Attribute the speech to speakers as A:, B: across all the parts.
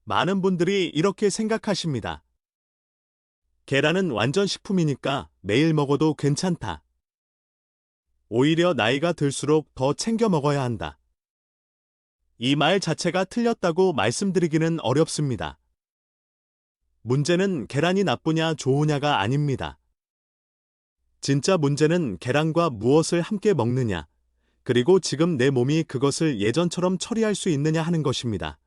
A: 많은 분들이 이렇게 생각하십니다. 계란은 완전 식품이니까 매일 먹어도 괜찮다. 오히려 나이가 들수록 더 챙겨 먹어야 한다. 이 말 자체가 틀렸다고 말씀드리기는 어렵습니다. 문제는 계란이 나쁘냐 좋으냐가 아닙니다. 진짜 문제는 계란과 무엇을 함께 먹느냐, 그리고 지금 내 몸이 그것을 예전처럼 처리할 수 있느냐 하는 것입니다.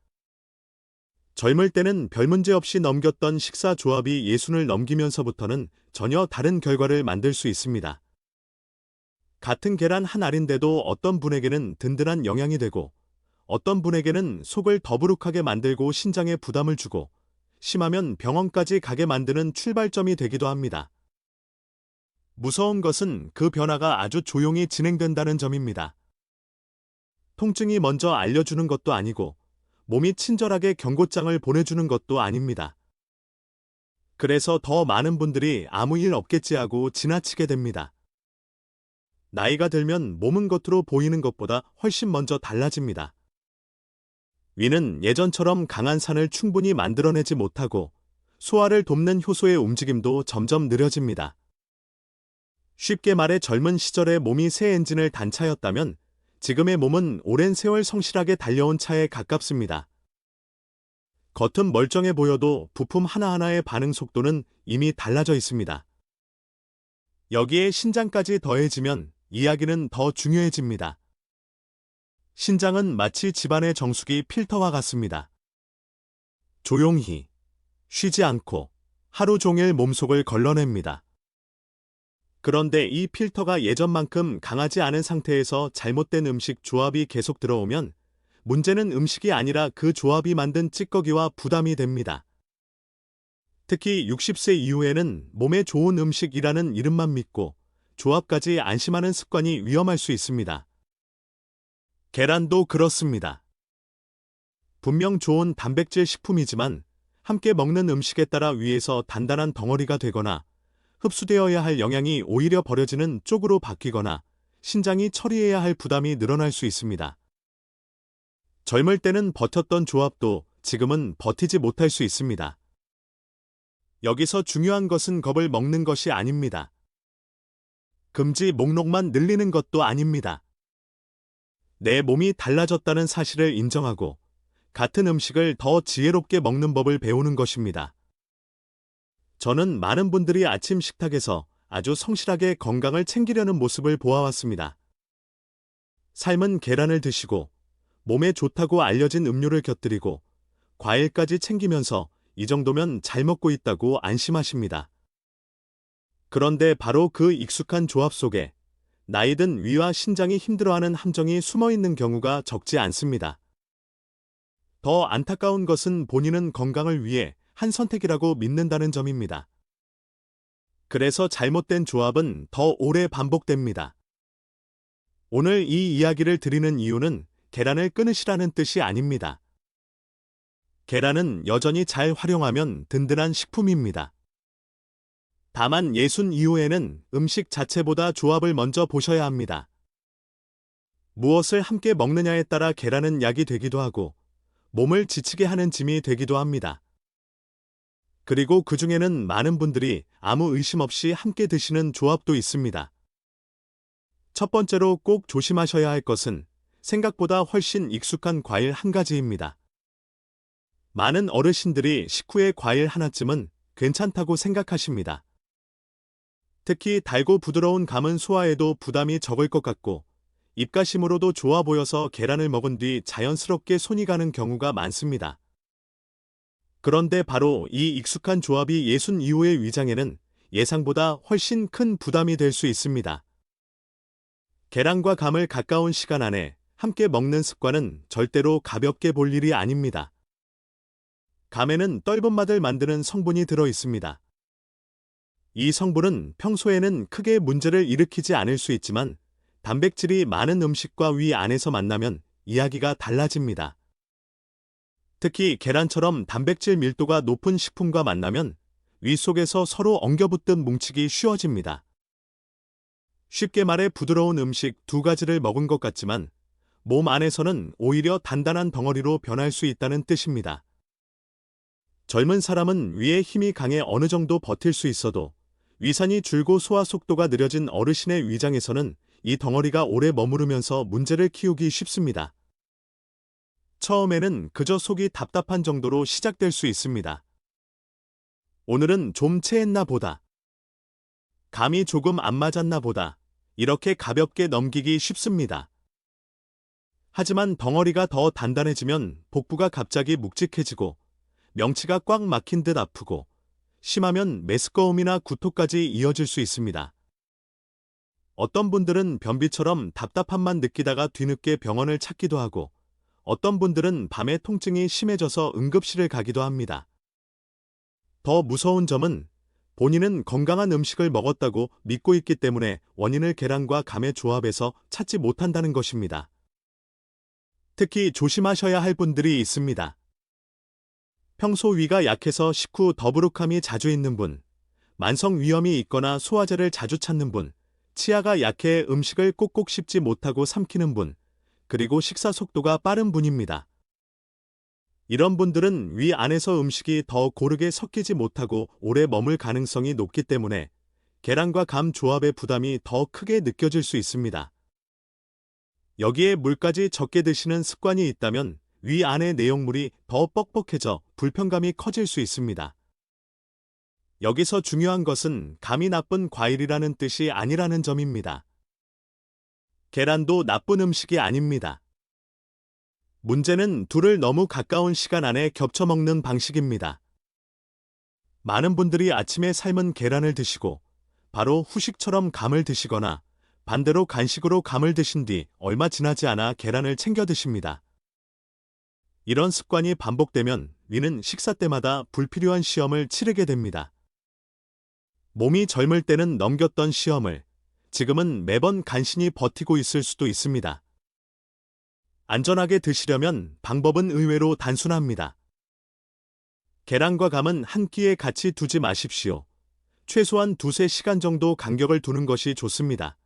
A: 젊을 때는 별 문제 없이 넘겼던 식사 조합이 예순을 넘기면서부터는 전혀 다른 결과를 만들 수 있습니다. 같은 계란 한 알인데도 어떤 분에게는 든든한 영양이 되고, 어떤 분에게는 속을 더부룩하게 만들고 신장에 부담을 주고, 심하면 병원까지 가게 만드는 출발점이 되기도 합니다. 무서운 것은 그 변화가 아주 조용히 진행된다는 점입니다. 통증이 먼저 알려주는 것도 아니고, 몸이 친절하게 경고장을 보내주는 것도 아닙니다. 그래서 더 많은 분들이 아무 일 없겠지 하고 지나치게 됩니다. 나이가 들면 몸은 겉으로 보이는 것보다 훨씬 먼저 달라집니다. 위는 예전처럼 강한 산을 충분히 만들어내지 못하고 소화를 돕는 효소의 움직임도 점점 느려집니다. 쉽게 말해 젊은 시절의 몸이 새 엔진을 단 차였다면 지금의 몸은 오랜 세월 성실하게 달려온 차에 가깝습니다. 겉은 멀쩡해 보여도 부품 하나하나의 반응 속도는 이미 달라져 있습니다. 여기에 신장까지 더해지면 이야기는 더 중요해집니다. 신장은 마치 집안의 정수기 필터와 같습니다. 조용히, 쉬지 않고 하루 종일 몸속을 걸러냅니다. 그런데 이 필터가 예전만큼 강하지 않은 상태에서 잘못된 음식 조합이 계속 들어오면 문제는 음식이 아니라 그 조합이 만든 찌꺼기와 부담이 됩니다. 특히 60세 이후에는 몸에 좋은 음식이라는 이름만 믿고 조합까지 안심하는 습관이 위험할 수 있습니다. 계란도 그렇습니다. 분명 좋은 단백질 식품이지만 함께 먹는 음식에 따라 위에서 단단한 덩어리가 되거나 흡수되어야 할 영양이 오히려 버려지는 쪽으로 바뀌거나 신장이 처리해야 할 부담이 늘어날 수 있습니다. 젊을 때는 버텼던 조합도 지금은 버티지 못할 수 있습니다. 여기서 중요한 것은 겁을 먹는 것이 아닙니다. 금지 목록만 늘리는 것도 아닙니다. 내 몸이 달라졌다는 사실을 인정하고 같은 음식을 더 지혜롭게 먹는 법을 배우는 것입니다. 저는 많은 분들이 아침 식탁에서 아주 성실하게 건강을 챙기려는 모습을 보아왔습니다. 삶은 계란을 드시고 몸에 좋다고 알려진 음료를 곁들이고 과일까지 챙기면서 이 정도면 잘 먹고 있다고 안심하십니다. 그런데 바로 그 익숙한 조합 속에 나이든 위와 신장이 힘들어하는 함정이 숨어있는 경우가 적지 않습니다. 더 안타까운 것은 본인은 건강을 위해 한 선택이라고 믿는다는 점입니다. 그래서 잘못된 조합은 더 오래 반복됩니다. 오늘 이 이야기를 드리는 이유는 계란을 끊으시라는 뜻이 아닙니다. 계란은 여전히 잘 활용하면 든든한 식품입니다. 다만 예순 이후에는 음식 자체보다 조합을 먼저 보셔야 합니다. 무엇을 함께 먹느냐에 따라 계란은 약이 되기도 하고 몸을 지치게 하는 짐이 되기도 합니다. 그리고 그 중에는 많은 분들이 아무 의심 없이 함께 드시는 조합도 있습니다. 첫 번째로 꼭 조심하셔야 할 것은 생각보다 훨씬 익숙한 과일 한 가지입니다. 많은 어르신들이 식후에 과일 하나쯤은 괜찮다고 생각하십니다. 특히 달고 부드러운 감은 소화에도 부담이 적을 것 같고 입가심으로도 좋아 보여서 계란을 먹은 뒤 자연스럽게 손이 가는 경우가 많습니다. 그런데 바로 이 익숙한 조합이 예순 이후의 위장에는 예상보다 훨씬 큰 부담이 될 수 있습니다. 계란과 감을 가까운 시간 안에 함께 먹는 습관은 절대로 가볍게 볼 일이 아닙니다. 감에는 떫은 맛을 만드는 성분이 들어 있습니다. 이 성분은 평소에는 크게 문제를 일으키지 않을 수 있지만 단백질이 많은 음식과 위 안에서 만나면 이야기가 달라집니다. 특히 계란처럼 단백질 밀도가 높은 식품과 만나면 위 속에서 서로 엉겨붙듯 뭉치기 쉬워집니다. 쉽게 말해 부드러운 음식 두 가지를 먹은 것 같지만 몸 안에서는 오히려 단단한 덩어리로 변할 수 있다는 뜻입니다. 젊은 사람은 위의 힘이 강해 어느 정도 버틸 수 있어도 위산이 줄고 소화 속도가 느려진 어르신의 위장에서는 이 덩어리가 오래 머무르면서 문제를 키우기 쉽습니다. 처음에는 그저 속이 답답한 정도로 시작될 수 있습니다. 오늘은 좀 체했나 보다. 감이 조금 안 맞았나 보다. 이렇게 가볍게 넘기기 쉽습니다. 하지만 덩어리가 더 단단해지면 복부가 갑자기 묵직해지고 명치가 꽉 막힌 듯 아프고 심하면 메스꺼움이나 구토까지 이어질 수 있습니다. 어떤 분들은 변비처럼 답답함만 느끼다가 뒤늦게 병원을 찾기도 하고 어떤 분들은 밤에 통증이 심해져서 응급실을 가기도 합니다. 더 무서운 점은 본인은 건강한 음식을 먹었다고 믿고 있기 때문에 원인을 계란과 감의 조합에서 찾지 못한다는 것입니다. 특히 조심하셔야 할 분들이 있습니다. 평소 위가 약해서 식후 더부룩함이 자주 있는 분, 만성 위염이 있거나 소화제를 자주 찾는 분, 치아가 약해 음식을 꼭꼭 씹지 못하고 삼키는 분, 그리고 식사 속도가 빠른 분입니다. 이런 분들은 위 안에서 음식이 더 고르게 섞이지 못하고 오래 머물 가능성이 높기 때문에 계란과 감 조합의 부담이 더 크게 느껴질 수 있습니다. 여기에 물까지 적게 드시는 습관이 있다면 위 안의 내용물이 더 뻑뻑해져 불편감이 커질 수 있습니다. 여기서 중요한 것은 감이 나쁜 과일이라는 뜻이 아니라는 점입니다. 계란도 나쁜 음식이 아닙니다. 문제는 둘을 너무 가까운 시간 안에 겹쳐 먹는 방식입니다. 많은 분들이 아침에 삶은 계란을 드시고 바로 후식처럼 감을 드시거나 반대로 간식으로 감을 드신 뒤 얼마 지나지 않아 계란을 챙겨 드십니다. 이런 습관이 반복되면 위는 식사 때마다 불필요한 시험을 치르게 됩니다. 몸이 젊을 때는 넘겼던 시험을 지금은 매번 간신히 버티고 있을 수도 있습니다. 안전하게 드시려면 방법은 의외로 단순합니다. 계란과 감은 한 끼에 같이 두지 마십시오. 최소한 2~3시간 정도 간격을 두는 것이 좋습니다.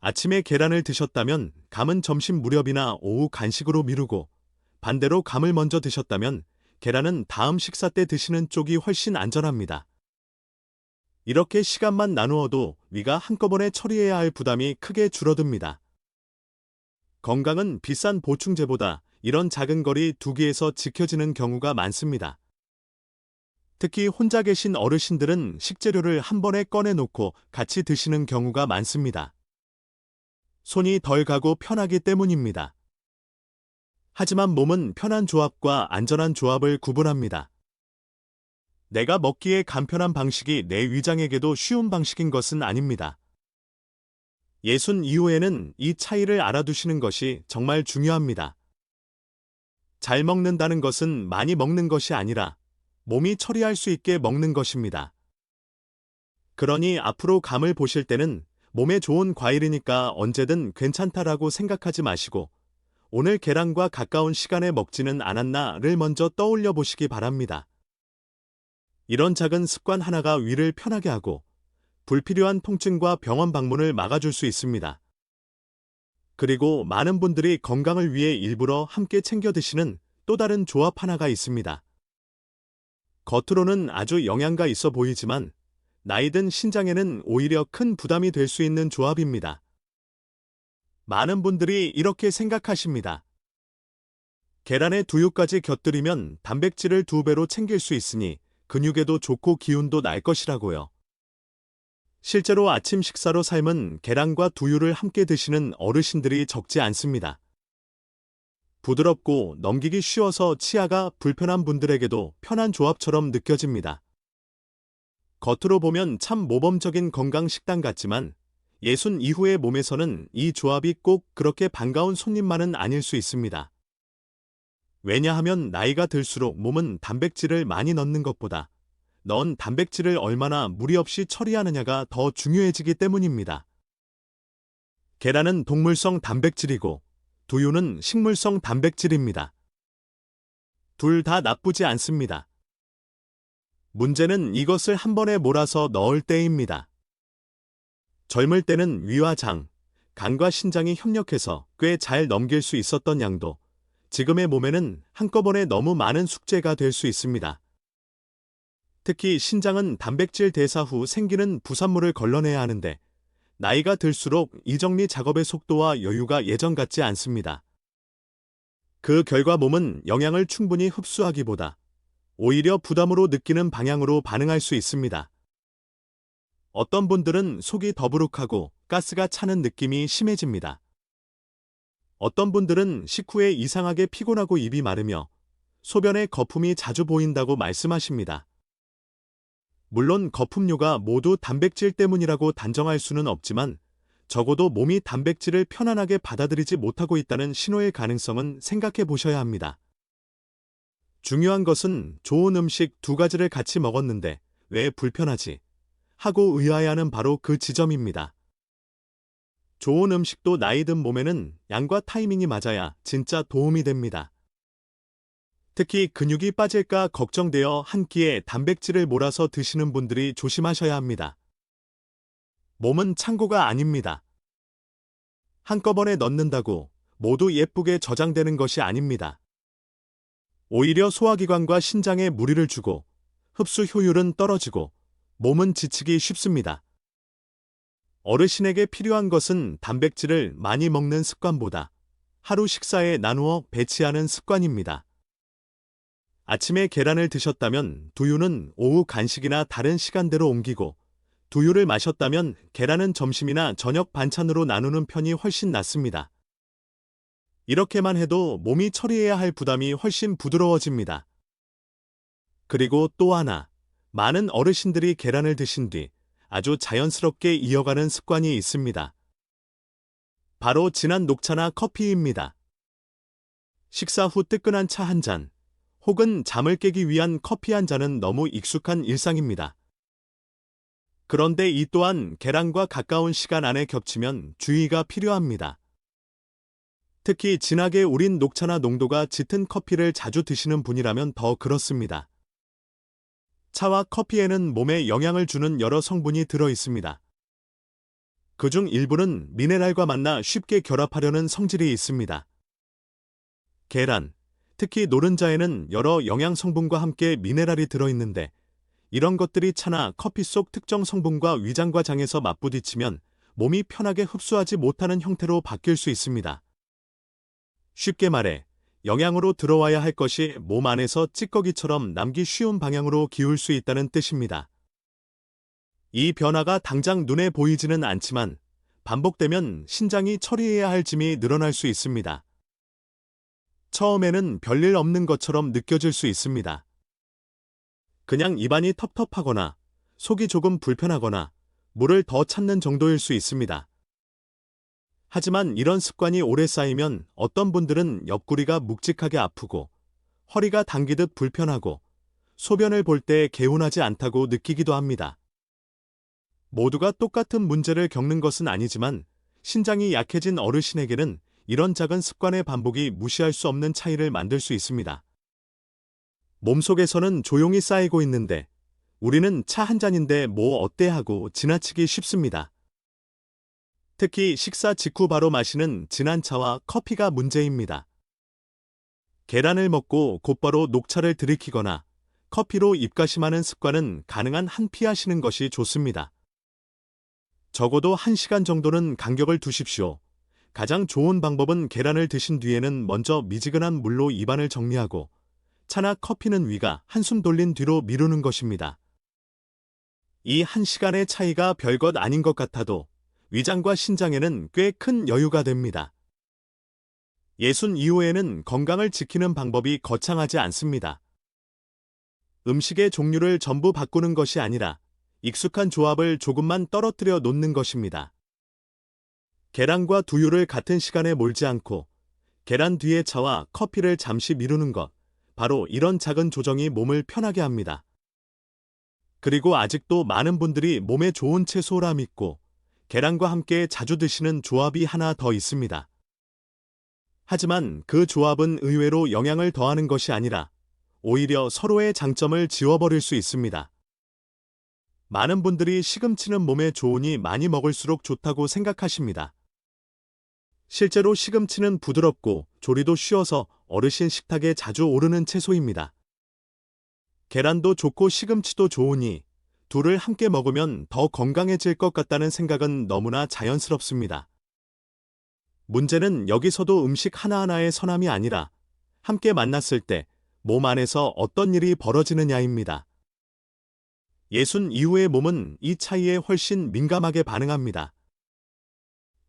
A: 아침에 계란을 드셨다면 감은 점심 무렵이나 오후 간식으로 미루고 반대로 감을 먼저 드셨다면 계란은 다음 식사 때 드시는 쪽이 훨씬 안전합니다. 이렇게 시간만 나누어도 위가 한꺼번에 처리해야 할 부담이 크게 줄어듭니다. 건강은 비싼 보충제보다 이런 작은 거리 두기에서 지켜지는 경우가 많습니다. 특히 혼자 계신 어르신들은 식재료를 한 번에 꺼내놓고 같이 드시는 경우가 많습니다. 손이 덜 가고 편하기 때문입니다. 하지만 몸은 편한 조합과 안전한 조합을 구분합니다. 내가 먹기에 간편한 방식이 내 위장에게도 쉬운 방식인 것은 아닙니다. 예순 이후에는 이 차이를 알아두시는 것이 정말 중요합니다. 잘 먹는다는 것은 많이 먹는 것이 아니라 몸이 처리할 수 있게 먹는 것입니다. 그러니 앞으로 감을 보실 때는 몸에 좋은 과일이니까 언제든 괜찮다라고 생각하지 마시고 오늘 계란과 가까운 시간에 먹지는 않았나를 먼저 떠올려 보시기 바랍니다. 이런 작은 습관 하나가 위를 편하게 하고 불필요한 통증과 병원 방문을 막아줄 수 있습니다. 그리고 많은 분들이 건강을 위해 일부러 함께 챙겨 드시는 또 다른 조합 하나가 있습니다. 겉으로는 아주 영양가 있어 보이지만 나이 든 신장에는 오히려 큰 부담이 될 수 있는 조합입니다. 많은 분들이 이렇게 생각하십니다. 계란에 두유까지 곁들이면 단백질을 2배로 챙길 수 있으니 근육에도 좋고 기운도 날 것이라고요. 실제로 아침 식사로 삶은 계란과 두유를 함께 드시는 어르신들이 적지 않습니다. 부드럽고 넘기기 쉬워서 치아가 불편한 분들에게도 편한 조합처럼 느껴집니다. 겉으로 보면 참 모범적인 건강 식단 같지만 예순 이후의 몸에서는 이 조합이 꼭 그렇게 반가운 손님만은 아닐 수 있습니다. 왜냐하면 나이가 들수록 몸은 단백질을 많이 넣는 것보다 넣은 단백질을 얼마나 무리 없이 처리하느냐가 더 중요해지기 때문입니다. 계란은 동물성 단백질이고 두유는 식물성 단백질입니다. 둘 다 나쁘지 않습니다. 문제는 이것을 한 번에 몰아서 넣을 때입니다. 젊을 때는 위와 장, 간과 신장이 협력해서 꽤 잘 넘길 수 있었던 양도 지금의 몸에는 한꺼번에 너무 많은 숙제가 될 수 있습니다. 특히 신장은 단백질 대사 후 생기는 부산물을 걸러내야 하는데 나이가 들수록 이 정리 작업의 속도와 여유가 예전 같지 않습니다. 그 결과 몸은 영양을 충분히 흡수하기보다 오히려 부담으로 느끼는 방향으로 반응할 수 있습니다. 어떤 분들은 속이 더부룩하고 가스가 차는 느낌이 심해집니다. 어떤 분들은 식후에 이상하게 피곤하고 입이 마르며 소변에 거품이 자주 보인다고 말씀하십니다. 물론 거품류가 모두 단백질 때문이라고 단정할 수는 없지만 적어도 몸이 단백질을 편안하게 받아들이지 못하고 있다는 신호일 가능성은 생각해 보셔야 합니다. 중요한 것은 좋은 음식 두 가지를 같이 먹었는데 왜 불편하지? 하고 의아해하는 바로 그 지점입니다. 좋은 음식도 나이 든 몸에는 양과 타이밍이 맞아야 진짜 도움이 됩니다. 특히 근육이 빠질까 걱정되어 한 끼에 단백질을 몰아서 드시는 분들이 조심하셔야 합니다. 몸은 창고가 아닙니다. 한꺼번에 넣는다고 모두 예쁘게 저장되는 것이 아닙니다. 오히려 소화기관과 신장에 무리를 주고 흡수 효율은 떨어지고 몸은 지치기 쉽습니다. 어르신에게 필요한 것은 단백질을 많이 먹는 습관보다 하루 식사에 나누어 배치하는 습관입니다. 아침에 계란을 드셨다면 두유는 오후 간식이나 다른 시간대로 옮기고 두유를 마셨다면 계란은 점심이나 저녁 반찬으로 나누는 편이 훨씬 낫습니다. 이렇게만 해도 몸이 처리해야 할 부담이 훨씬 부드러워집니다. 그리고 또 하나, 많은 어르신들이 계란을 드신 뒤 아주 자연스럽게 이어가는 습관이 있습니다. 바로 진한 녹차나 커피입니다. 식사 후 뜨끈한 차 한 잔, 혹은 잠을 깨기 위한 커피 한 잔은 너무 익숙한 일상입니다. 그런데 이 또한 계란과 가까운 시간 안에 겹치면 주의가 필요합니다. 특히 진하게 우린 녹차나 농도가 짙은 커피를 자주 드시는 분이라면 더 그렇습니다. 차와 커피에는 몸에 영향을 주는 여러 성분이 들어 있습니다. 그중 일부는 미네랄과 만나 쉽게 결합하려는 성질이 있습니다. 계란, 특히 노른자에는 여러 영양 성분과 함께 미네랄이 들어있는데 이런 것들이 차나 커피 속 특정 성분과 위장과 장에서 맞부딪히면 몸이 편하게 흡수하지 못하는 형태로 바뀔 수 있습니다. 쉽게 말해 영양으로 들어와야 할 것이 몸 안에서 찌꺼기처럼 남기 쉬운 방향으로 기울 수 있다는 뜻입니다. 이 변화가 당장 눈에 보이지는 않지만 반복되면 신장이 처리해야 할 짐이 늘어날 수 있습니다. 처음에는 별일 없는 것처럼 느껴질 수 있습니다. 그냥 입안이 텁텁하거나 속이 조금 불편하거나 물을 더 찾는 정도일 수 있습니다. 하지만 이런 습관이 오래 쌓이면 어떤 분들은 옆구리가 묵직하게 아프고 허리가 당기듯 불편하고 소변을 볼 때 개운하지 않다고 느끼기도 합니다. 모두가 똑같은 문제를 겪는 것은 아니지만 신장이 약해진 어르신에게는 이런 작은 습관의 반복이 무시할 수 없는 차이를 만들 수 있습니다. 몸속에서는 조용히 쌓이고 있는데 우리는 차 한 잔인데 뭐 어때 하고 지나치기 쉽습니다. 특히 식사 직후 바로 마시는 진한 차와 커피가 문제입니다. 계란을 먹고 곧바로 녹차를 들이키거나 커피로 입가심하는 습관은 가능한 한 피하시는 것이 좋습니다. 적어도 1시간 정도는 간격을 두십시오. 가장 좋은 방법은 계란을 드신 뒤에는 먼저 미지근한 물로 입안을 정리하고 차나 커피는 위가 한숨 돌린 뒤로 미루는 것입니다. 이 1시간의 차이가 별것 아닌 것 같아도 위장과 신장에는 꽤 큰 여유가 됩니다. 60 이후에는 건강을 지키는 방법이 거창하지 않습니다. 음식의 종류를 전부 바꾸는 것이 아니라 익숙한 조합을 조금만 떨어뜨려 놓는 것입니다. 계란과 두유를 같은 시간에 몰지 않고 계란 뒤에 차와 커피를 잠시 미루는 것, 바로 이런 작은 조정이 몸을 편하게 합니다. 그리고 아직도 많은 분들이 몸에 좋은 채소라 믿고 계란과 함께 자주 드시는 조합이 하나 더 있습니다. 하지만 그 조합은 의외로 영양을 더하는 것이 아니라 오히려 서로의 장점을 지워버릴 수 있습니다. 많은 분들이 시금치는 몸에 좋으니 많이 먹을수록 좋다고 생각하십니다. 실제로 시금치는 부드럽고 조리도 쉬워서 어르신 식탁에 자주 오르는 채소입니다. 계란도 좋고 시금치도 좋으니 둘을 함께 먹으면 더 건강해질 것 같다는 생각은 너무나 자연스럽습니다. 문제는 여기서도 음식 하나하나의 선함이 아니라 함께 만났을 때 몸 안에서 어떤 일이 벌어지느냐입니다. 예순 이후의 몸은 이 차이에 훨씬 민감하게 반응합니다.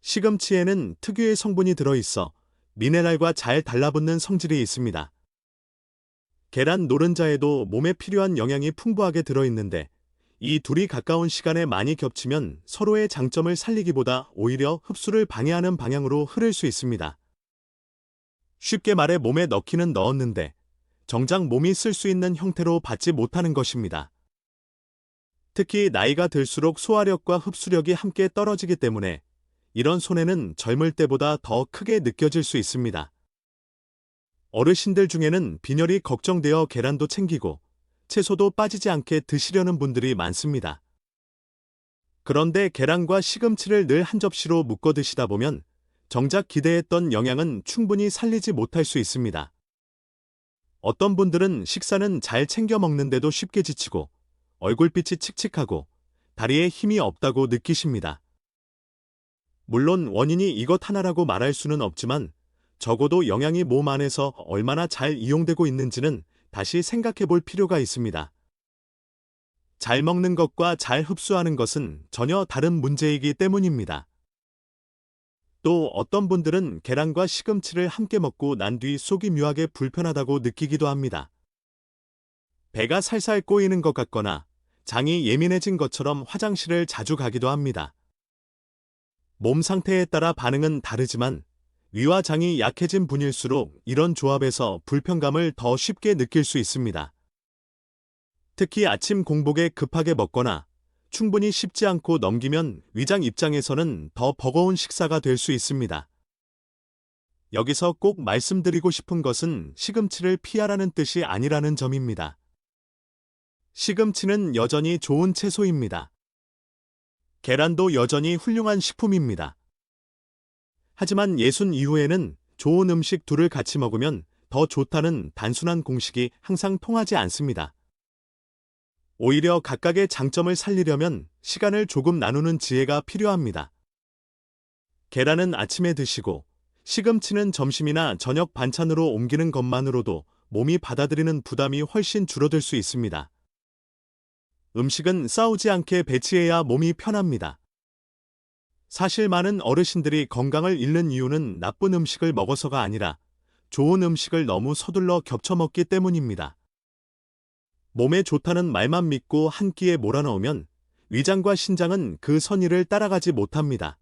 A: 시금치에는 특유의 성분이 들어있어 미네랄과 잘 달라붙는 성질이 있습니다. 계란 노른자에도 몸에 필요한 영양이 풍부하게 들어있는데 이 둘이 가까운 시간에 많이 겹치면 서로의 장점을 살리기보다 오히려 흡수를 방해하는 방향으로 흐를 수 있습니다. 쉽게 말해 몸에 넣기는 넣었는데 정작 몸이 쓸 수 있는 형태로 받지 못하는 것입니다. 특히 나이가 들수록 소화력과 흡수력이 함께 떨어지기 때문에 이런 손해는 젊을 때보다 더 크게 느껴질 수 있습니다. 어르신들 중에는 빈혈이 걱정되어 계란도 챙기고 채소도 빠지지 않게 드시려는 분들이 많습니다. 그런데 계란과 시금치를 늘 한 접시로 묶어 드시다 보면 정작 기대했던 영양은 충분히 살리지 못할 수 있습니다. 어떤 분들은 식사는 잘 챙겨 먹는데도 쉽게 지치고 얼굴빛이 칙칙하고 다리에 힘이 없다고 느끼십니다. 물론 원인이 이것 하나라고 말할 수는 없지만 적어도 영양이 몸 안에서 얼마나 잘 이용되고 있는지는 다시 생각해 볼 필요가 있습니다. 잘 먹는 것과 잘 흡수하는 것은 전혀 다른 문제이기 때문입니다. 또 어떤 분들은 계란과 시금치를 함께 먹고 난 뒤 속이 묘하게 불편하다고 느끼기도 합니다. 배가 살살 꼬이는 것 같거나 장이 예민해진 것처럼 화장실을 자주 가기도 합니다. 몸 상태에 따라 반응은 다르지만 위와 장이 약해진 분일수록 이런 조합에서 불편감을 더 쉽게 느낄 수 있습니다. 특히 아침 공복에 급하게 먹거나 충분히 씹지 않고 넘기면 위장 입장에서는 더 버거운 식사가 될 수 있습니다. 여기서 꼭 말씀드리고 싶은 것은 시금치를 피하라는 뜻이 아니라는 점입니다. 시금치는 여전히 좋은 채소입니다. 계란도 여전히 훌륭한 식품입니다. 하지만 예순 이후에는 좋은 음식 둘을 같이 먹으면 더 좋다는 단순한 공식이 항상 통하지 않습니다. 오히려 각각의 장점을 살리려면 시간을 조금 나누는 지혜가 필요합니다. 계란은 아침에 드시고 시금치는 점심이나 저녁 반찬으로 옮기는 것만으로도 몸이 받아들이는 부담이 훨씬 줄어들 수 있습니다. 음식은 싸우지 않게 배치해야 몸이 편합니다. 사실 많은 어르신들이 건강을 잃는 이유는 나쁜 음식을 먹어서가 아니라 좋은 음식을 너무 서둘러 겹쳐 먹기 때문입니다. 몸에 좋다는 말만 믿고 한 끼에 몰아넣으면 위장과 신장은 그 선의를 따라가지 못합니다.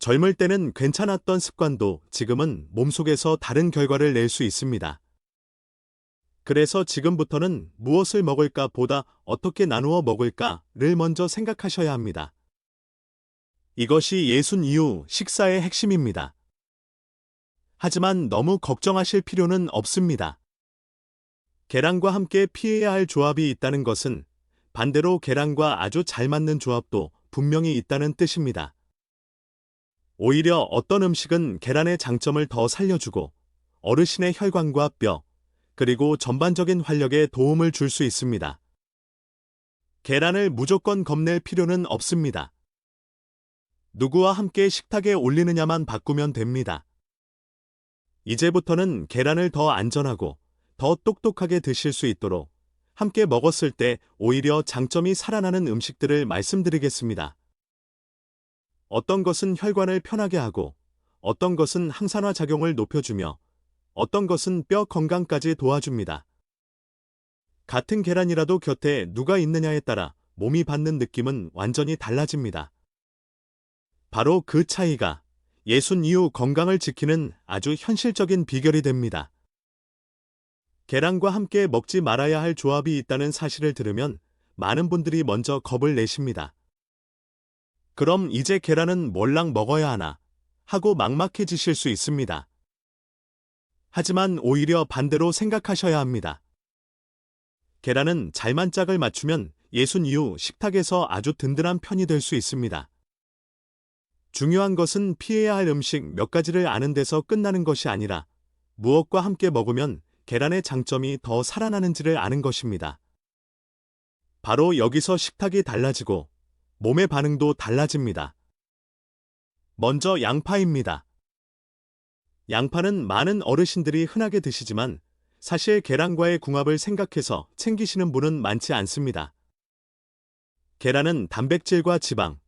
A: 젊을 때는 괜찮았던 습관도 지금은 몸속에서 다른 결과를 낼 수 있습니다. 그래서 지금부터는 무엇을 먹을까 보다 어떻게 나누어 먹을까를 먼저 생각하셔야 합니다. 이것이 예순 이후 식사의 핵심입니다. 하지만 너무 걱정하실 필요는 없습니다. 계란과 함께 피해야 할 조합이 있다는 것은 반대로 계란과 아주 잘 맞는 조합도 분명히 있다는 뜻입니다. 오히려 어떤 음식은 계란의 장점을 더 살려주고 어르신의 혈관과 뼈, 그리고 전반적인 활력에 도움을 줄 수 있습니다. 계란을 무조건 겁낼 필요는 없습니다. 누구와 함께 식탁에 올리느냐만 바꾸면 됩니다. 이제부터는 계란을 더 안전하고 더 똑똑하게 드실 수 있도록 함께 먹었을 때 오히려 장점이 살아나는 음식들을 말씀드리겠습니다. 어떤 것은 혈관을 편하게 하고 어떤 것은 항산화 작용을 높여주며 어떤 것은 뼈 건강까지 도와줍니다. 같은 계란이라도 곁에 누가 있느냐에 따라 몸이 받는 느낌은 완전히 달라집니다. 바로 그 차이가 예순 이후 건강을 지키는 아주 현실적인 비결이 됩니다. 계란과 함께 먹지 말아야 할 조합이 있다는 사실을 들으면 많은 분들이 먼저 겁을 내십니다. 그럼 이제 계란은 뭘랑 먹어야 하나 하고 막막해지실 수 있습니다. 하지만 오히려 반대로 생각하셔야 합니다. 계란은 잘만 짝을 맞추면 예순 이후 식탁에서 아주 든든한 편이 될 수 있습니다. 중요한 것은 피해야 할 음식 몇 가지를 아는 데서 끝나는 것이 아니라 무엇과 함께 먹으면 계란의 장점이 더 살아나는지를 아는 것입니다. 바로 여기서 식탁이 달라지고 몸의 반응도 달라집니다. 먼저 양파입니다. 양파는 많은 어르신들이 흔하게 드시지만 사실 계란과의 궁합을 생각해서 챙기시는 분은 많지 않습니다. 계란은 단백질과 지방,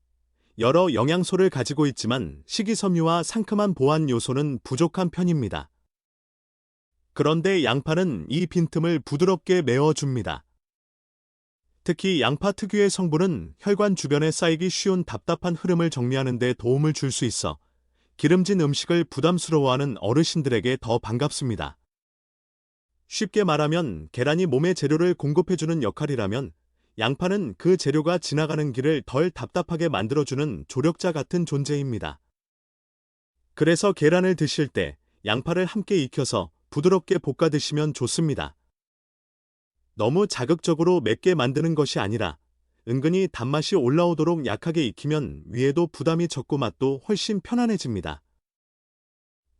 A: 여러 영양소를 가지고 있지만 식이섬유와 상큼한 보완 요소는 부족한 편입니다. 그런데 양파는 이 빈틈을 부드럽게 메워줍니다. 특히 양파 특유의 성분은 혈관 주변에 쌓이기 쉬운 답답한 흐름을 정리하는 데 도움을 줄 수 있어 기름진 음식을 부담스러워하는 어르신들에게 더 반갑습니다. 쉽게 말하면 계란이 몸에 재료를 공급해주는 역할이라면 양파는 그 재료가 지나가는 길을 덜 답답하게 만들어주는 조력자 같은 존재입니다. 그래서 계란을 드실 때 양파를 함께 익혀서 부드럽게 볶아 드시면 좋습니다. 너무 자극적으로 맵게 만드는 것이 아니라 은근히 단맛이 올라오도록 약하게 익히면 위에도 부담이 적고 맛도 훨씬 편안해집니다.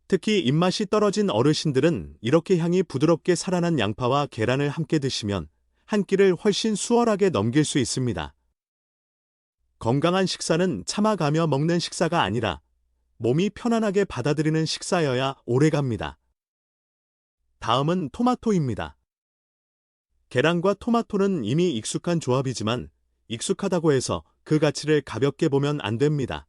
A: 특히 입맛이 떨어진 어르신들은 이렇게 향이 부드럽게 살아난 양파와 계란을 함께 드시면 한 끼를 훨씬 수월하게 넘길 수 있습니다. 건강한 식사는 참아가며 먹는 식사가 아니라 몸이 편안하게 받아들이는 식사여야 오래갑니다. 다음은 토마토입니다. 계란과 토마토는 이미 익숙한 조합이지만 익숙하다고 해서 그 가치를 가볍게 보면 안 됩니다.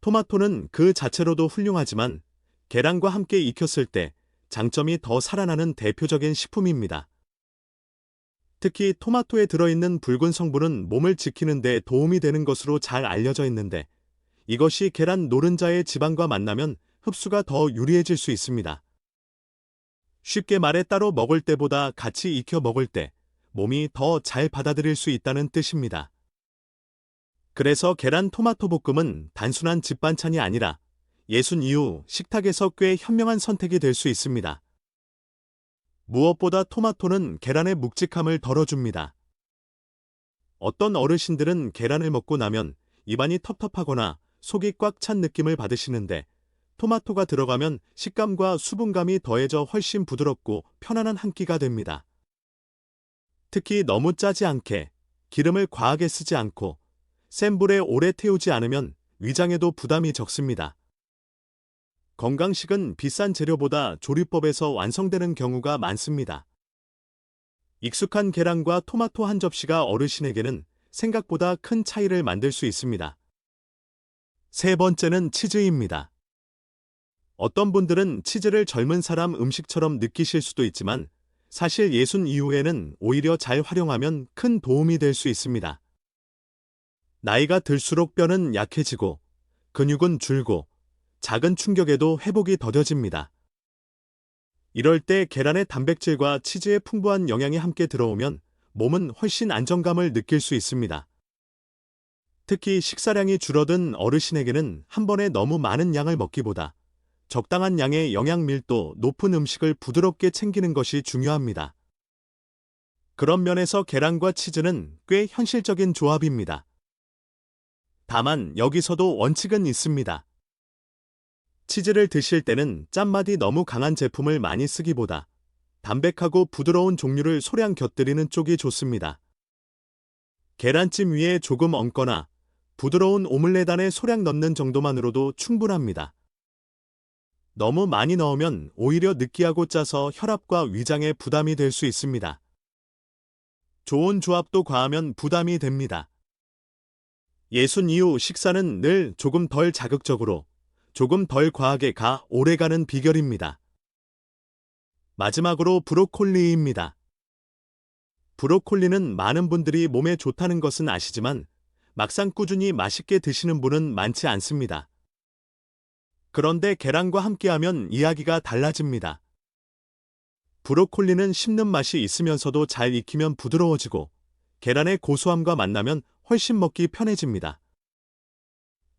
A: 토마토는 그 자체로도 훌륭하지만 계란과 함께 익혔을 때 장점이 더 살아나는 대표적인 식품입니다. 특히 토마토에 들어있는 붉은 성분은 몸을 지키는 데 도움이 되는 것으로 잘 알려져 있는데 이것이 계란 노른자의 지방과 만나면 흡수가 더 유리해질 수 있습니다. 쉽게 말해 따로 먹을 때보다 같이 익혀 먹을 때 몸이 더 잘 받아들일 수 있다는 뜻입니다. 그래서 계란 토마토 볶음은 단순한 집 반찬이 아니라 예순 이후 식탁에서 꽤 현명한 선택이 될 수 있습니다. 무엇보다 토마토는 계란의 묵직함을 덜어줍니다. 어떤 어르신들은 계란을 먹고 나면 입안이 텁텁하거나 속이 꽉 찬 느낌을 받으시는데 토마토가 들어가면 식감과 수분감이 더해져 훨씬 부드럽고 편안한 한 끼가 됩니다. 특히 너무 짜지 않게, 기름을 과하게 쓰지 않고 센 불에 오래 태우지 않으면 위장에도 부담이 적습니다. 건강식은 비싼 재료보다 조리법에서 완성되는 경우가 많습니다. 익숙한 계란과 토마토 한 접시가 어르신에게는 생각보다 큰 차이를 만들 수 있습니다. 세 번째는 치즈입니다. 어떤 분들은 치즈를 젊은 사람 음식처럼 느끼실 수도 있지만 사실 예순 이후에는 오히려 잘 활용하면 큰 도움이 될 수 있습니다. 나이가 들수록 뼈는 약해지고 근육은 줄고 작은 충격에도 회복이 더뎌집니다. 이럴 때 계란의 단백질과 치즈의 풍부한 영양이 함께 들어오면 몸은 훨씬 안정감을 느낄 수 있습니다. 특히 식사량이 줄어든 어르신에게는 한 번에 너무 많은 양을 먹기보다 적당한 양의 영양 밀도 높은 음식을 부드럽게 챙기는 것이 중요합니다. 그런 면에서 계란과 치즈는 꽤 현실적인 조합입니다. 다만 여기서도 원칙은 있습니다. 치즈를 드실 때는 짠맛이 너무 강한 제품을 많이 쓰기보다 담백하고 부드러운 종류를 소량 곁들이는 쪽이 좋습니다. 계란찜 위에 조금 얹거나 부드러운 오믈렛 안에 소량 넣는 정도만으로도 충분합니다. 너무 많이 넣으면 오히려 느끼하고 짜서 혈압과 위장에 부담이 될 수 있습니다. 좋은 조합도 과하면 부담이 됩니다. 예순 이후 식사는 늘 조금 덜 자극적으로 조금 덜 과하게 가 오래가는 비결입니다. 마지막으로 브로콜리입니다. 브로콜리는 많은 분들이 몸에 좋다는 것은 아시지만 막상 꾸준히 맛있게 드시는 분은 많지 않습니다. 그런데 계란과 함께하면 이야기가 달라집니다. 브로콜리는 씹는 맛이 있으면서도 잘 익히면 부드러워지고 계란의 고소함과 만나면 훨씬 먹기 편해집니다.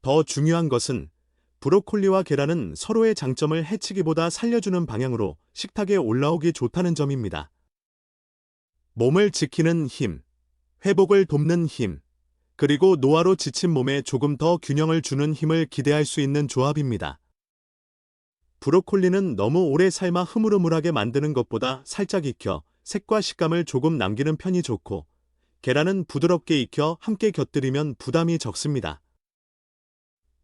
A: 더 중요한 것은 브로콜리와 계란은 서로의 장점을 해치기보다 살려주는 방향으로 식탁에 올라오기 좋다는 점입니다. 몸을 지키는 힘, 회복을 돕는 힘, 그리고 노화로 지친 몸에 조금 더 균형을 주는 힘을 기대할 수 있는 조합입니다. 브로콜리는 너무 오래 삶아 흐물흐물하게 만드는 것보다 살짝 익혀 색과 식감을 조금 남기는 편이 좋고, 계란은 부드럽게 익혀 함께 곁들이면 부담이 적습니다.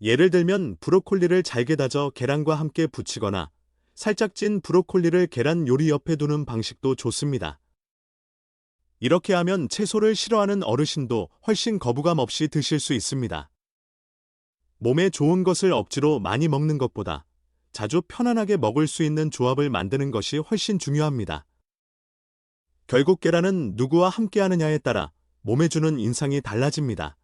A: 예를 들면 브로콜리를 잘게 다져 계란과 함께 부치거나 살짝 찐 브로콜리를 계란 요리 옆에 두는 방식도 좋습니다. 이렇게 하면 채소를 싫어하는 어르신도 훨씬 거부감 없이 드실 수 있습니다. 몸에 좋은 것을 억지로 많이 먹는 것보다 자주 편안하게 먹을 수 있는 조합을 만드는 것이 훨씬 중요합니다. 결국 계란은 누구와 함께하느냐에 따라 몸에 주는 인상이 달라집니다.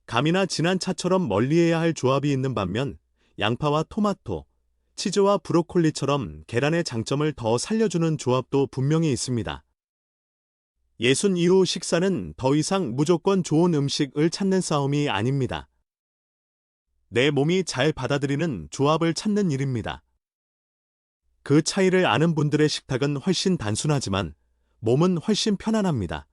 A: 감이나 진한 차처럼 멀리해야 할 조합이 있는 반면 양파와 토마토, 치즈와 브로콜리처럼 계란의 장점을 더 살려주는 조합도 분명히 있습니다. 예순 이후 식사는 더 이상 무조건 좋은 음식을 찾는 싸움이 아닙니다. 내 몸이 잘 받아들이는 조합을 찾는 일입니다. 그 차이를 아는 분들의 식탁은 훨씬 단순하지만 몸은 훨씬 편안합니다.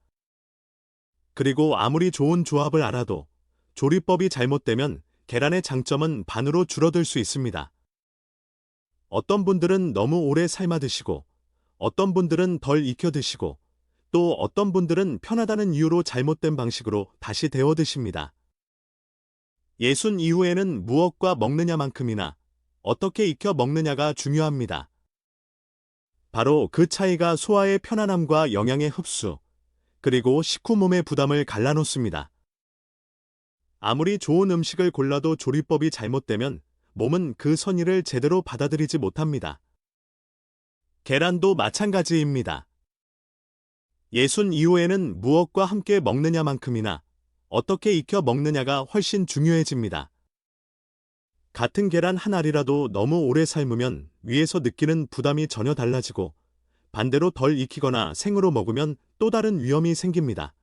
A: 그리고 아무리 좋은 조합을 알아도 조리법이 잘못되면 계란의 장점은 반으로 줄어들 수 있습니다. 어떤 분들은 너무 오래 삶아 드시고, 어떤 분들은 덜 익혀 드시고, 또 어떤 분들은 편하다는 이유로 잘못된 방식으로 다시 데워 드십니다. 예순 이후에는 무엇과 먹느냐만큼이나 어떻게 익혀 먹느냐가 중요합니다. 바로 그 차이가 소화의 편안함과 영양의 흡수, 그리고 식후 몸의 부담을 갈라놓습니다. 아무리 좋은 음식을 골라도 조리법이 잘못되면 몸은 그 선의를 제대로 받아들이지 못합니다. 계란도 마찬가지입니다. 예순 이후에는 무엇과 함께 먹느냐만큼이나 어떻게 익혀 먹느냐가 훨씬 중요해집니다. 같은 계란 한 알이라도 너무 오래 삶으면 위에서 느끼는 부담이 전혀 달라지고, 반대로 덜 익히거나 생으로 먹으면 또 다른 위험이 생깁니다.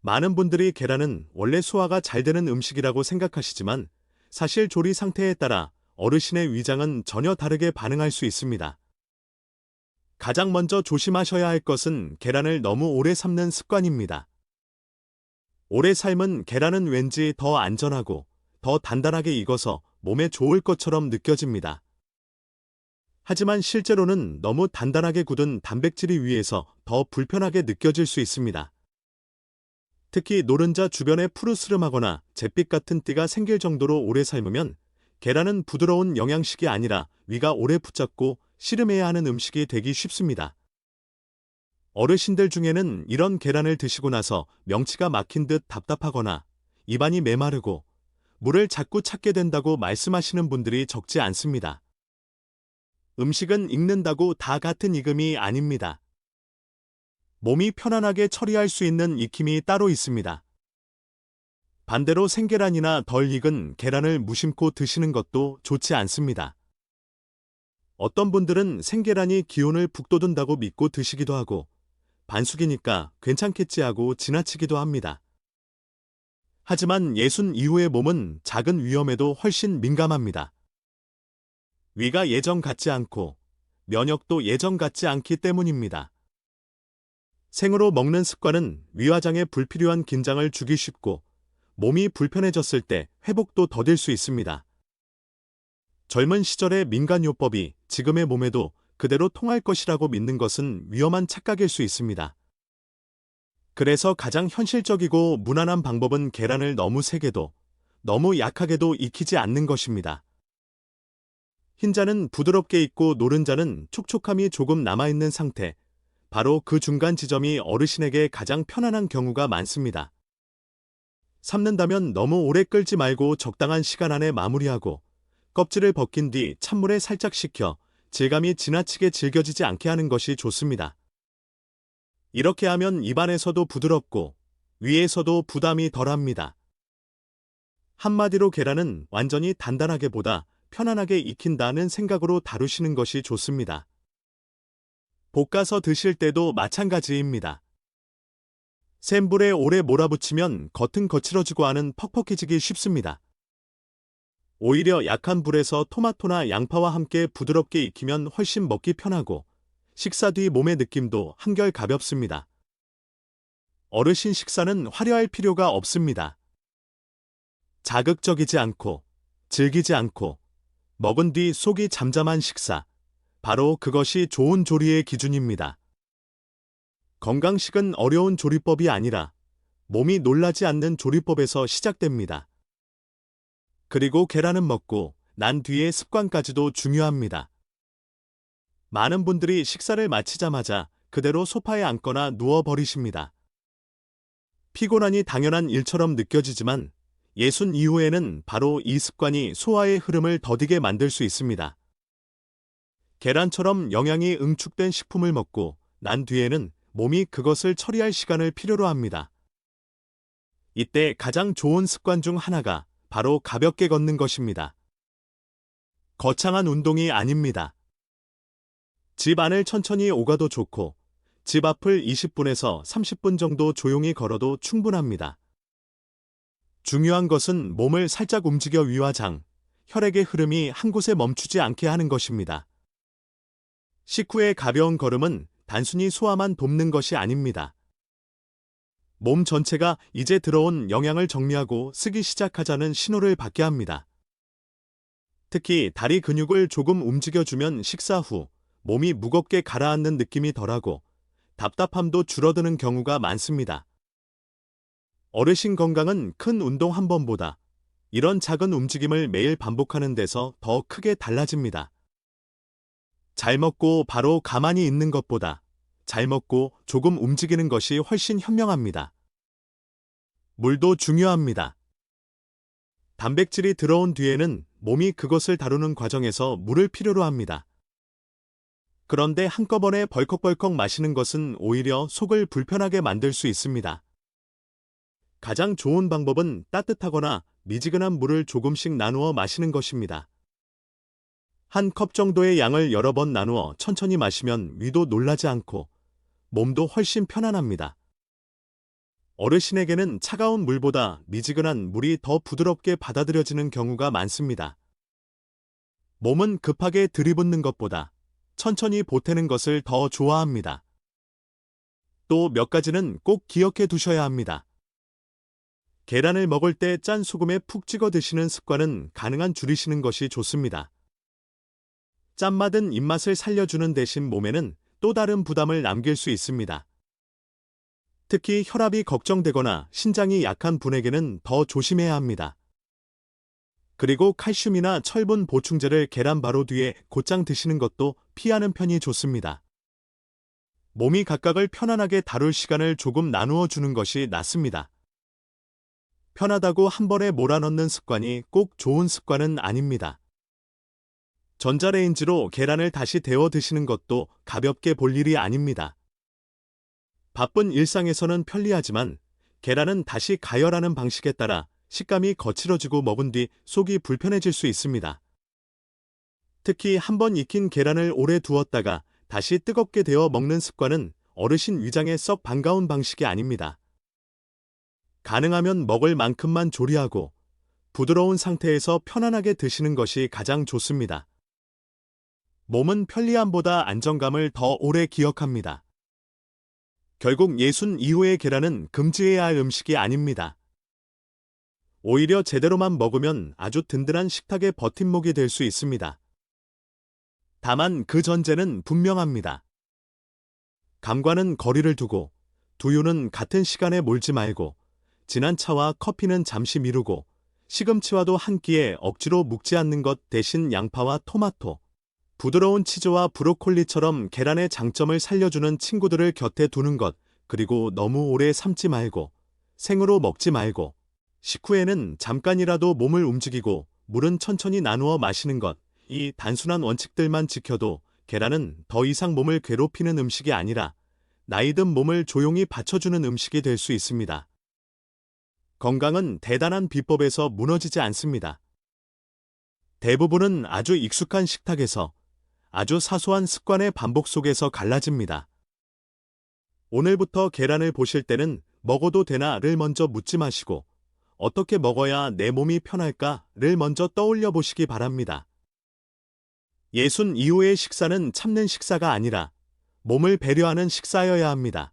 A: 많은 분들이 계란은 원래 소화가 잘 되는 음식이라고 생각하시지만 사실 조리 상태에 따라 어르신의 위장은 전혀 다르게 반응할 수 있습니다. 가장 먼저 조심하셔야 할 것은 계란을 너무 오래 삶는 습관입니다. 오래 삶은 계란은 왠지 더 안전하고 더 단단하게 익어서 몸에 좋을 것처럼 느껴집니다. 하지만 실제로는 너무 단단하게 굳은 단백질이 위에서 더 불편하게 느껴질 수 있습니다. 특히 노른자 주변에 푸르스름하거나 잿빛 같은 띠가 생길 정도로 오래 삶으면 계란은 부드러운 영양식이 아니라 위가 오래 붙잡고 씨름해야 하는 음식이 되기 쉽습니다. 어르신들 중에는 이런 계란을 드시고 나서 명치가 막힌 듯 답답하거나 입안이 메마르고 물을 자꾸 찾게 된다고 말씀하시는 분들이 적지 않습니다. 음식은 익는다고 다 같은 익음이 아닙니다. 몸이 편안하게 처리할 수 있는 익힘이 따로 있습니다. 반대로 생계란이나 덜 익은 계란을 무심코 드시는 것도 좋지 않습니다. 어떤 분들은 생계란이 기운을 북돋운다고 믿고 드시기도 하고, 반숙이니까 괜찮겠지 하고 지나치기도 합니다. 하지만 예순 이후의 몸은 작은 위험에도 훨씬 민감합니다. 위가 예전 같지 않고 면역도 예전 같지 않기 때문입니다. 생으로 먹는 습관은 위화장에 불필요한 긴장을 주기 쉽고, 몸이 불편해졌을 때 회복도 더딜 수 있습니다. 젊은 시절의 민간요법이 지금의 몸에도 그대로 통할 것이라고 믿는 것은 위험한 착각일 수 있습니다. 그래서 가장 현실적이고 무난한 방법은 계란을 너무 세게도 너무 약하게도 익히지 않는 것입니다. 흰자는 부드럽게 익고 노른자는 촉촉함이 조금 남아있는 상태, 바로 그 중간 지점이 어르신에게 가장 편안한 경우가 많습니다. 삶는다면 너무 오래 끓지 말고 적당한 시간 안에 마무리하고, 껍질을 벗긴 뒤 찬물에 살짝 식혀 질감이 지나치게 질겨지지 않게 하는 것이 좋습니다. 이렇게 하면 입안에서도 부드럽고 위에서도 부담이 덜합니다. 한마디로 계란은 완전히 단단하게보다 편안하게 익힌다는 생각으로 다루시는 것이 좋습니다. 볶아서 드실 때도 마찬가지입니다. 센 불에 오래 몰아붙이면 겉은 거칠어지고 안은 퍽퍽해지기 쉽습니다. 오히려 약한 불에서 토마토나 양파와 함께 부드럽게 익히면 훨씬 먹기 편하고, 식사 뒤 몸의 느낌도 한결 가볍습니다. 어르신 식사는 화려할 필요가 없습니다. 자극적이지 않고, 질기지 않고, 먹은 뒤 속이 잠잠한 식사. 바로 그것이 좋은 조리의 기준입니다. 건강식은 어려운 조리법이 아니라 몸이 놀라지 않는 조리법에서 시작됩니다. 그리고 계란은 먹고 난 뒤의 습관까지도 중요합니다. 많은 분들이 식사를 마치자마자 그대로 소파에 앉거나 누워버리십니다. 피곤하니 당연한 일처럼 느껴지지만 예순 이후에는 바로 이 습관이 소화의 흐름을 더디게 만들 수 있습니다. 계란처럼 영양이 응축된 식품을 먹고 난 뒤에는 몸이 그것을 처리할 시간을 필요로 합니다. 이때 가장 좋은 습관 중 하나가 바로 가볍게 걷는 것입니다. 거창한 운동이 아닙니다. 집 안을 천천히 오가도 좋고 집 앞을 20분에서 30분 정도 조용히 걸어도 충분합니다. 중요한 것은 몸을 살짝 움직여 위와 장, 혈액의 흐름이 한 곳에 멈추지 않게 하는 것입니다. 식후의 가벼운 걸음은 단순히 소화만 돕는 것이 아닙니다. 몸 전체가 이제 들어온 영양을 정리하고 쓰기 시작하자는 신호를 받게 합니다. 특히 다리 근육을 조금 움직여주면 식사 후 몸이 무겁게 가라앉는 느낌이 덜하고 답답함도 줄어드는 경우가 많습니다. 어르신 건강은 큰 운동 한 번보다 이런 작은 움직임을 매일 반복하는 데서 더 크게 달라집니다. 잘 먹고 바로 가만히 있는 것보다 잘 먹고 조금 움직이는 것이 훨씬 현명합니다. 물도 중요합니다. 단백질이 들어온 뒤에는 몸이 그것을 다루는 과정에서 물을 필요로 합니다. 그런데 한꺼번에 벌컥벌컥 마시는 것은 오히려 속을 불편하게 만들 수 있습니다. 가장 좋은 방법은 따뜻하거나 미지근한 물을 조금씩 나누어 마시는 것입니다. 한 컵 정도의 양을 여러 번 나누어 천천히 마시면 위도 놀라지 않고 몸도 훨씬 편안합니다. 어르신에게는 차가운 물보다 미지근한 물이 더 부드럽게 받아들여지는 경우가 많습니다. 몸은 급하게 들이붓는 것보다 천천히 보태는 것을 더 좋아합니다. 또 몇 가지는 꼭 기억해 두셔야 합니다. 계란을 먹을 때 짠 소금에 푹 찍어 드시는 습관은 가능한 줄이시는 것이 좋습니다. 짠맛은 입맛을 살려주는 대신 몸에는 또 다른 부담을 남길 수 있습니다. 특히 혈압이 걱정되거나 신장이 약한 분에게는 더 조심해야 합니다. 그리고 칼슘이나 철분 보충제를 계란 바로 뒤에 곧장 드시는 것도 피하는 편이 좋습니다. 몸이 각각을 편안하게 다룰 시간을 조금 나누어 주는 것이 낫습니다. 편하다고 한 번에 몰아넣는 습관이 꼭 좋은 습관은 아닙니다. 전자레인지로 계란을 다시 데워 드시는 것도 가볍게 볼 일이 아닙니다. 바쁜 일상에서는 편리하지만 계란은 다시 가열하는 방식에 따라 식감이 거칠어지고 먹은 뒤 속이 불편해질 수 있습니다. 특히 한 번 익힌 계란을 오래 두었다가 다시 뜨겁게 데워 먹는 습관은 어르신 위장에 썩 반가운 방식이 아닙니다. 가능하면 먹을 만큼만 조리하고 부드러운 상태에서 편안하게 드시는 것이 가장 좋습니다. 몸은 편리함보다 안정감을 더 오래 기억합니다. 결국 예순 이후의 계란은 금지해야 할 음식이 아닙니다. 오히려 제대로만 먹으면 아주 든든한 식탁의 버팀목이 될 수 있습니다. 다만 그 전제는 분명합니다. 감과는 거리를 두고 두유는 같은 시간에 몰지 말고 진한 차와 커피는 잠시 미루고 시금치와도 한 끼에 억지로 묵지 않는 것 대신 양파와 토마토, 부드러운 치즈와 브로콜리처럼 계란의 장점을 살려주는 친구들을 곁에 두는 것, 그리고 너무 오래 삶지 말고 생으로 먹지 말고 식후에는 잠깐이라도 몸을 움직이고 물은 천천히 나누어 마시는 것, 이 단순한 원칙들만 지켜도 계란은 더 이상 몸을 괴롭히는 음식이 아니라 나이든 몸을 조용히 받쳐주는 음식이 될 수 있습니다. 건강은 대단한 비법에서 무너지지 않습니다. 대부분은 아주 익숙한 식탁에서 아주 사소한 습관의 반복 속에서 갈라집니다. 오늘부터 계란을 보실 때는 먹어도 되나를 먼저 묻지 마시고 어떻게 먹어야 내 몸이 편할까를 먼저 떠올려 보시기 바랍니다. 예순 이후의 식사는 참는 식사가 아니라 몸을 배려하는 식사여야 합니다.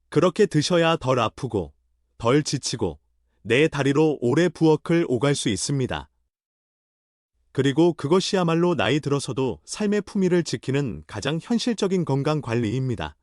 A: 그렇게 드셔야 덜 아프고, 덜 지치고, 내 다리로 오래 부엌을 오갈 수 있습니다. 그리고 그것이야말로 나이 들어서도 삶의 품위를 지키는 가장 현실적인 건강 관리입니다.